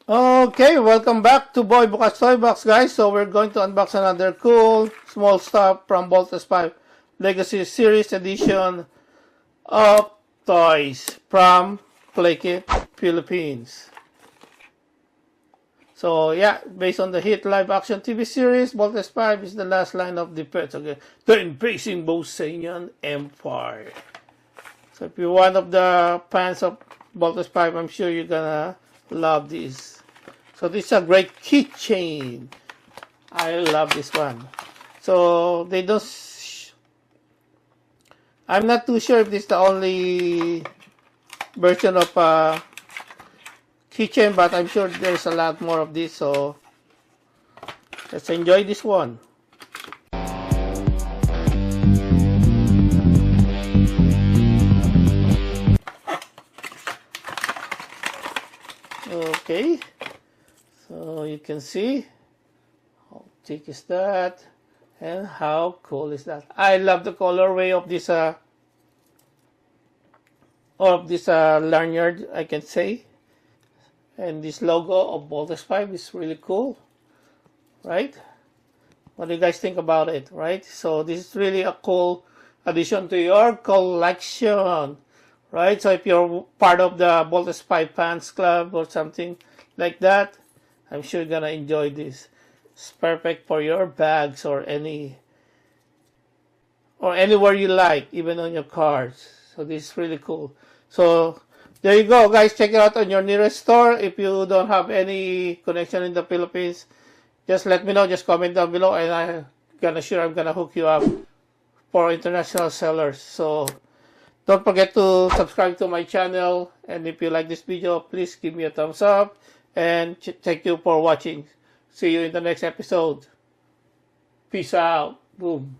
Okay, welcome back to Boy Bukas Toy Box, guys. So we're going to unbox another cool small stuff from Voltes 5 Legacy Series Edition of toys from Playkit, Philippines. So yeah, based on the hit live action TV series, Voltes 5 is the last line of defense against the invading Bosanian Empire. So if you're one of the fans of Voltes 5, I'm sure you're gonna love this. So this is a great keychain. I love this one. So they don't. I'm not too sure if this is the only version of keychain, but I'm sure there's a lot more of this. So let's enjoy this one. Okay. So you can see how thick is that and how cool is that. I love the colorway of this lanyard, I can say. And this logo of Voltes 5 is really cool, right? What do you guys think about it, right? So this is really a cool addition to your collection, right? So if you're part of the Voltes 5 fans club or something like that, I'm sure you're gonna enjoy this. It's perfect for your bags or anywhere you like, even on your cars. So this is really cool. So there you go, guys. Check it out on your nearest store. If you don't have any connection in the Philippines, just let me know. Just comment down below, and I'm gonna hook you up for international sellers. So don't forget to subscribe to my channel, and if you like this video, please give me a thumbs up. And thank you for watching. See you in the next episode. Peace out. Boom.